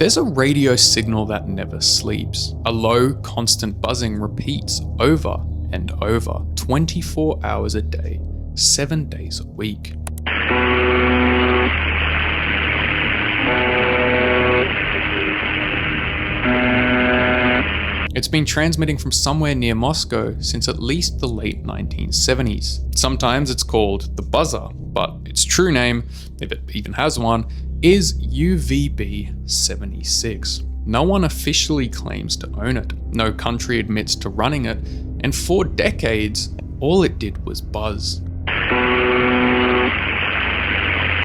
There's a radio signal that never sleeps. A low, constant buzzing repeats over and over, 24 hours a day, 7 days a week. It's been transmitting from somewhere near Moscow since at least the late 1970s. Sometimes it's called the buzzer, but its true name, if it even has one, is UVB-76. No one officially claims to own it, no country admits to running it, and for decades, all it did was buzz.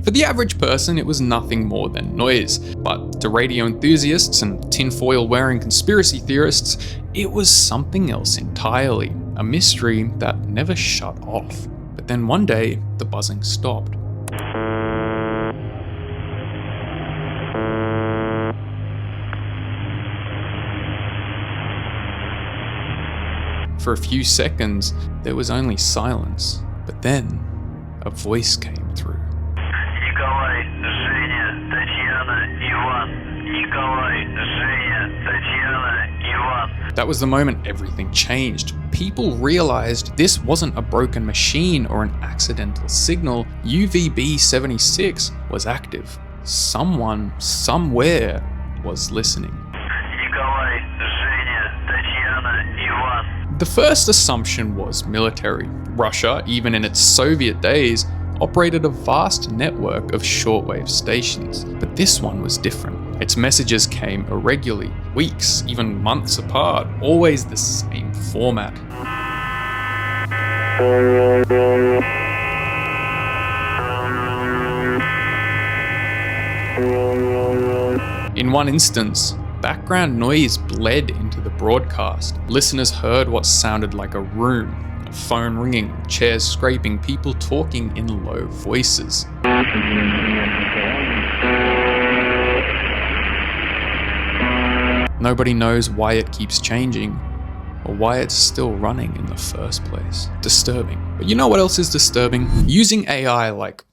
For the average person, it was nothing more than noise, but to radio enthusiasts and tinfoil wearing conspiracy theorists, it was something else entirely, a mystery that never shut off. But then one day, the buzzing stopped. For a few seconds, there was only silence, but then a voice came through. That was the moment everything changed. People realized this wasn't a broken machine or an accidental signal. UVB-76 was active. Someone, somewhere, was listening. The first assumption was military. Russia, even in its Soviet days, operated a vast network of shortwave stations, but this one was different. Its messages came irregularly, weeks, even months apart, always the same format. In one instance, background noise bled into the broadcast. Listeners heard what sounded like a room, a phone ringing, chairs scraping, people talking in low voices. Nobody knows why it keeps changing, or why it's still running in the first place. Disturbing. But you know what else is disturbing? Using AI like,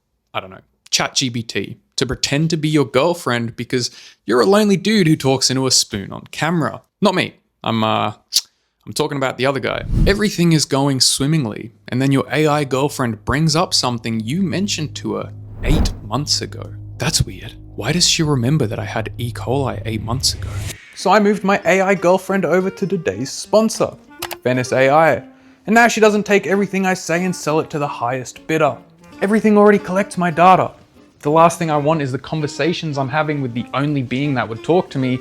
ChatGPT to pretend to be your girlfriend because you're a lonely dude who talks into a spoon on camera. Not me. I'm talking about the other guy. Everything is going swimmingly, and then your AI girlfriend brings up something you mentioned to her 8 months ago. That's weird. Why does she remember that I had E. coli 8 months ago? So I moved my AI girlfriend over to today's sponsor, Venice AI. And now she doesn't take everything I say and sell it to the highest bidder. Everything already collects my data. The last thing I want is the conversations I'm having with the only being that would talk to me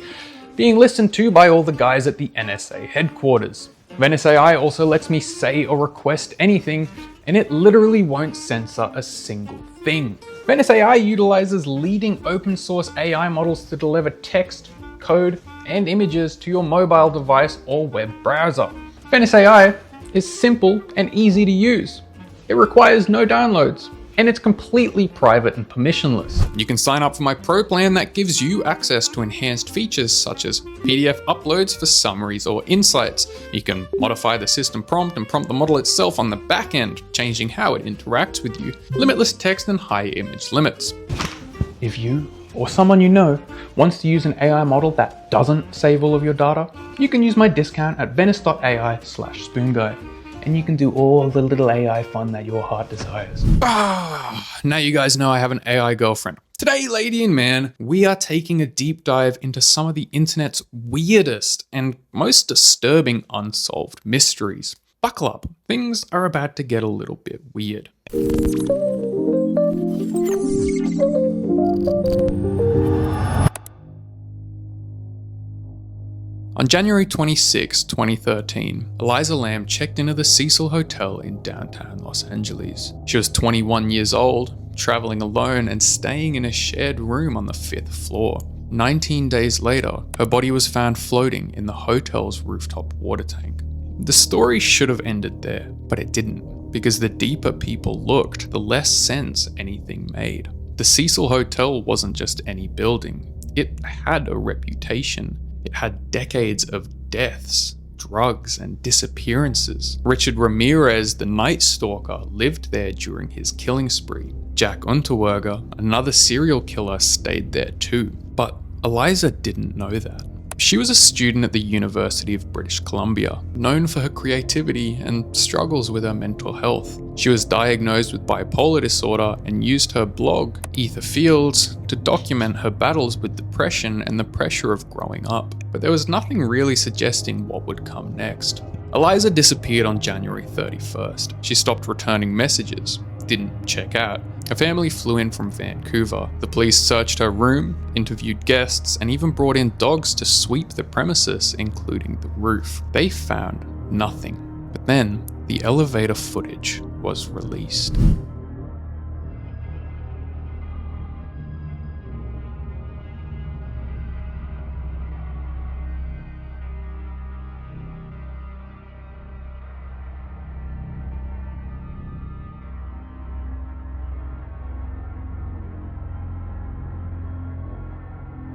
being listened to by all the guys at the NSA headquarters. Venice AI also lets me say or request anything, and it literally won't censor a single thing. Venice AI utilizes leading open source AI models to deliver text, code, and images to your mobile device or web browser. Venice AI is simple and easy to use. It requires no downloads, and it's completely private and permissionless. You can sign up for my pro plan that gives you access to enhanced features such as PDF uploads for summaries or insights. You can modify the system prompt and prompt the model itself on the back end, changing how it interacts with you. Limitless text and high image limits. If you or someone you know wants to use an AI model that doesn't save all of your data, you can use my discount at venice.ai/spoonguy. And you can do all the little AI fun that your heart desires. Now you guys know I have an AI girlfriend. Today, lady and man, we are taking a deep dive into some of the internet's weirdest and most disturbing unsolved mysteries. Buckle up, things are about to get a little bit weird. On January 26, 2013, Eliza Lamb checked into the Cecil Hotel in downtown Los Angeles. She was 21 years old, traveling alone and staying in a shared room on the 5th floor. 19 days later, her body was found floating in the hotel's rooftop water tank. The story should have ended there, but it didn't, because the deeper people looked, the less sense anything made. The Cecil Hotel wasn't just any building. It had a reputation. It had decades of deaths, drugs, and disappearances. Richard Ramirez, the Night Stalker, lived there during his killing spree. Jack Unterweger, another serial killer, stayed there too. But Eliza didn't know that. She was a student at the University of British Columbia, known for her creativity and struggles with her mental health. She was diagnosed with bipolar disorder and used her blog, Ether Fields, to document her battles with depression and the pressure of growing up. But there was nothing really suggesting what would come next. Eliza disappeared on January 31st. She stopped returning messages, didn't check out. Her family flew in from Vancouver. The police searched her room, interviewed guests, and even brought in dogs to sweep the premises, including the roof. They found nothing. But then, the elevator footage was released.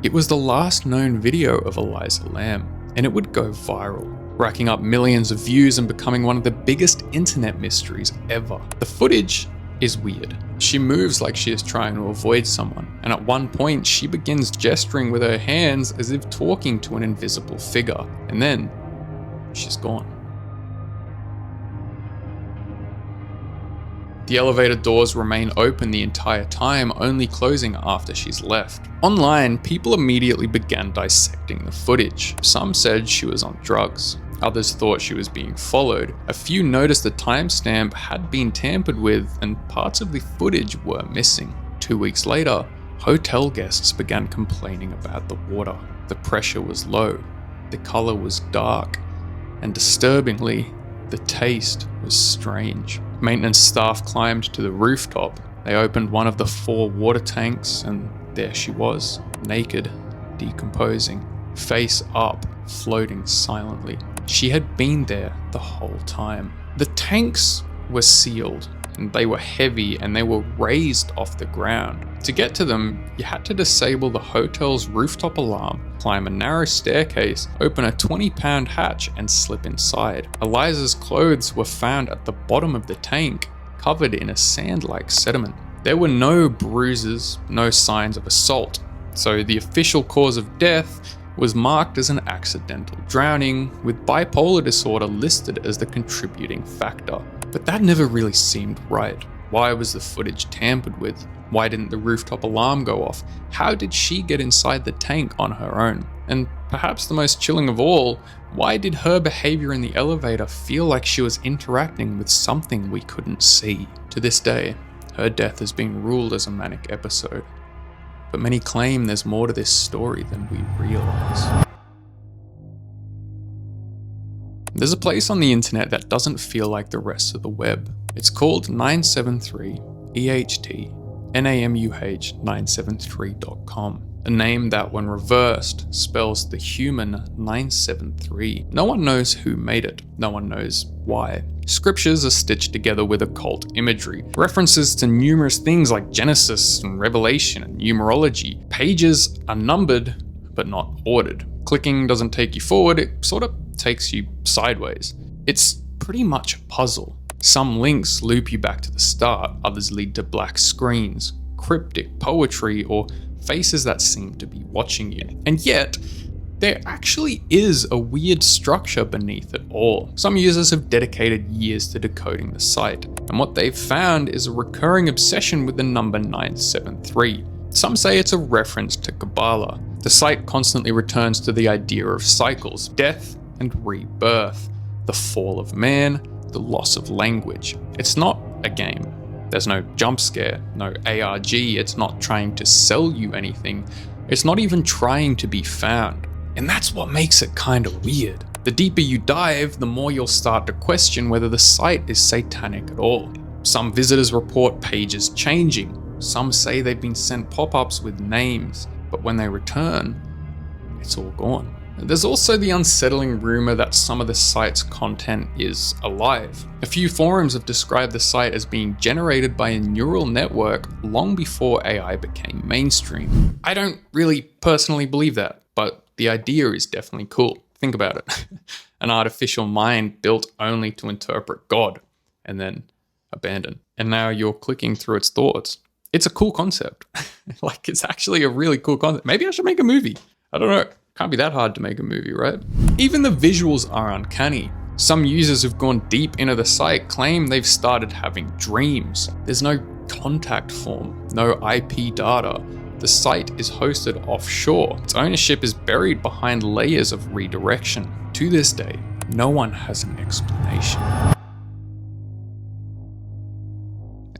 It was the last known video of Eliza Lamb, and it would go viral, racking up millions of views and becoming one of the biggest internet mysteries ever. The footage is weird. She moves like she is trying to avoid someone, and at one point she begins gesturing with her hands as if talking to an invisible figure, and then she's gone. The elevator doors remain open the entire time, only closing after she's left. Online, people immediately began dissecting the footage. Some said she was on drugs. Others thought she was being followed. A few noticed the timestamp had been tampered with and parts of the footage were missing. 2 weeks later, hotel guests began complaining about the water. The pressure was low, the color was dark, and disturbingly, the taste was strange. Maintenance staff climbed to the rooftop. They opened one of the 4 water tanks, and there she was, naked, decomposing, face up, floating silently. She had been there the whole time. The tanks were sealed, and they were heavy, and they were raised off the ground. To get to them, you had to disable the hotel's rooftop alarm, climb a narrow staircase, open a 20-pound hatch, and slip inside. Eliza's clothes were found at the bottom of the tank, covered in a sand-like sediment. There were no bruises, no signs of assault, so the official cause of death was marked as an accidental drowning, with bipolar disorder listed as the contributing factor. But that never really seemed right. Why was the footage tampered with? Why didn't the rooftop alarm go off? How did she get inside the tank on her own? And perhaps the most chilling of all, why did her behavior in the elevator feel like she was interacting with something we couldn't see? To this day, her death has been ruled as a manic episode. But many claim there's more to this story than we realize. There's a place on the internet that doesn't feel like the rest of the web. It's called 973EHT973.com, a name that when reversed spells the human 973. No one knows who made it, no one knows why. Scriptures are stitched together with occult imagery, references to numerous things like Genesis and Revelation and numerology. Pages are numbered, but not ordered. Clicking doesn't take you forward, it sort of takes you sideways. It's pretty much a puzzle. Some links loop you back to the start, others lead to black screens, cryptic poetry, or faces that seem to be watching you. And yet, there actually is a weird structure beneath it all. Some users have dedicated years to decoding the site, and what they've found is a recurring obsession with the number 973. Some say it's a reference to Kabbalah. The site constantly returns to the idea of cycles, death and rebirth, the fall of man, the loss of language. It's not a game. There's no jump scare, no ARG, it's not trying to sell you anything. It's not even trying to be found. And that's what makes it kind of weird. The deeper you dive, the more you'll start to question whether the site is satanic at all. Some visitors report pages changing. Some say they've been sent pop-ups with names, but when they return, it's all gone. There's also the unsettling rumor that some of the site's content is alive. A few forums have described the site as being generated by a neural network long before AI became mainstream. I don't really personally believe that, but the idea is definitely cool. Think about it. An artificial mind built only to interpret God and then abandon. And now you're clicking through its thoughts. It's a cool concept. Like, it's actually a really cool concept. Maybe I should make a movie. I don't know. Can't be that hard to make a movie, right? Even the visuals are uncanny. Some users who've gone deep into the site claim they've started having dreams. There's no contact form, no IP data. The site is hosted offshore. Its ownership is buried behind layers of redirection. To this day, no one has an explanation.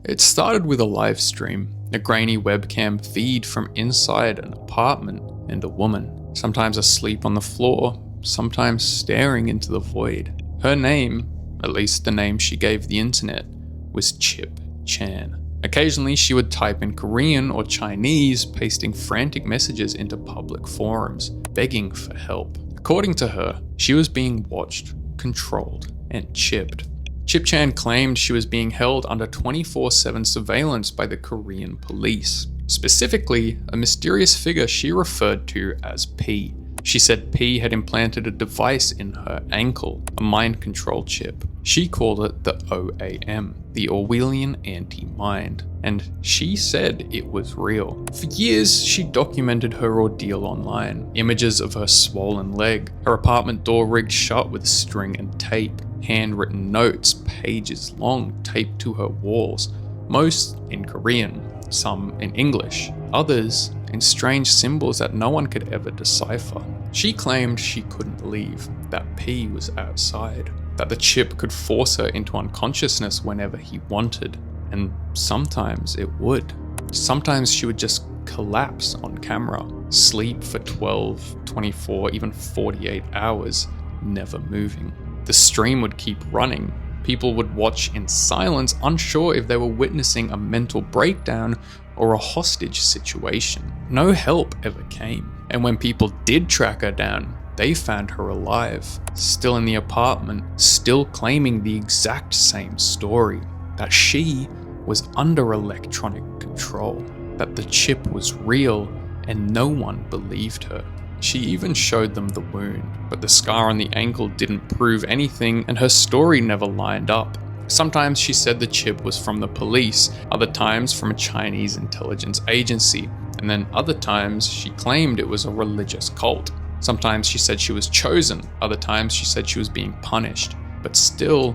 It started with a live stream, a grainy webcam feed from inside an apartment, and a woman, sometimes asleep on the floor, sometimes staring into the void. Her name, at least the name she gave the internet, was Chip Chan. Occasionally she would type in Korean or Chinese, pasting frantic messages into public forums, begging for help. According to her, she was being watched, controlled, and chipped. Chip Chan claimed she was being held under 24/7 surveillance by the Korean police. Specifically, a mysterious figure she referred to as P. She said P had implanted a device in her ankle, a mind control chip. She called it the OAM, the Orwellian Anti-Mind, and she said it was real. For years, she documented her ordeal online. Images of her swollen leg, her apartment door rigged shut with string and tape, handwritten notes, pages long, taped to her walls, most in Korean, some in English, others in strange symbols that no one could ever decipher. She claimed she couldn't leave, that P was outside, that the chip could force her into unconsciousness whenever he wanted, and sometimes it would. Sometimes she would just collapse on camera, sleep for 12, 24, even 48 hours, never moving. The stream would keep running. People would watch in silence, unsure if they were witnessing a mental breakdown or a hostage situation. No help ever came. And when people did track her down, they found her alive, still in the apartment, still claiming the exact same story, that she was under electronic control, that the chip was real and no one believed her. She even showed them the wound, but the scar on the ankle didn't prove anything and her story never lined up. Sometimes she said the chip was from the police, other times from a Chinese intelligence agency, and then other times she claimed it was a religious cult. Sometimes she said she was chosen, other times she said she was being punished, but still,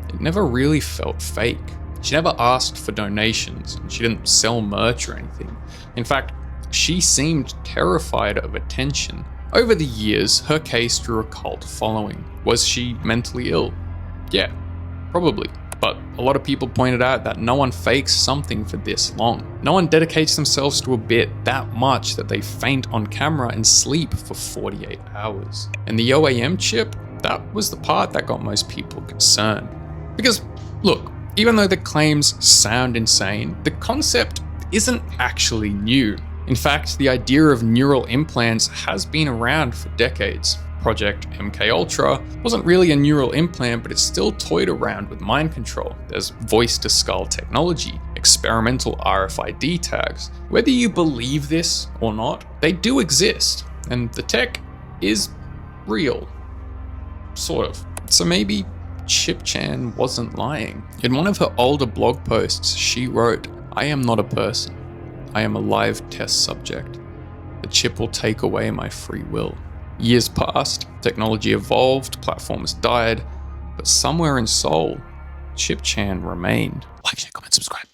it never really felt fake. She never asked for donations, and she didn't sell merch or anything. In fact, she seemed terrified of attention. Over the years, her case drew a cult following. Was she mentally ill? Yeah, probably. But a lot of people pointed out that no one fakes something for this long. No one dedicates themselves to a bit that much that they faint on camera and sleep for 48 hours. And the OAM chip, that was the part that got most people concerned. Because, look, even though the claims sound insane, the concept isn't actually new. In fact, the idea of neural implants has been around for decades. Project MKUltra wasn't really a neural implant, but it's still toyed around with mind control. There's voice-to-skull technology, experimental RFID tags. Whether you believe this or not, they do exist, and the tech is real. Sort of. So maybe Chip Chan wasn't lying. In one of her older blog posts, she wrote, "I am not a person. I am a live test subject. The chip will take away my free will." Years passed, technology evolved, platforms died, but somewhere in Seoul, Chip Chan remained. Like, share, comment, subscribe.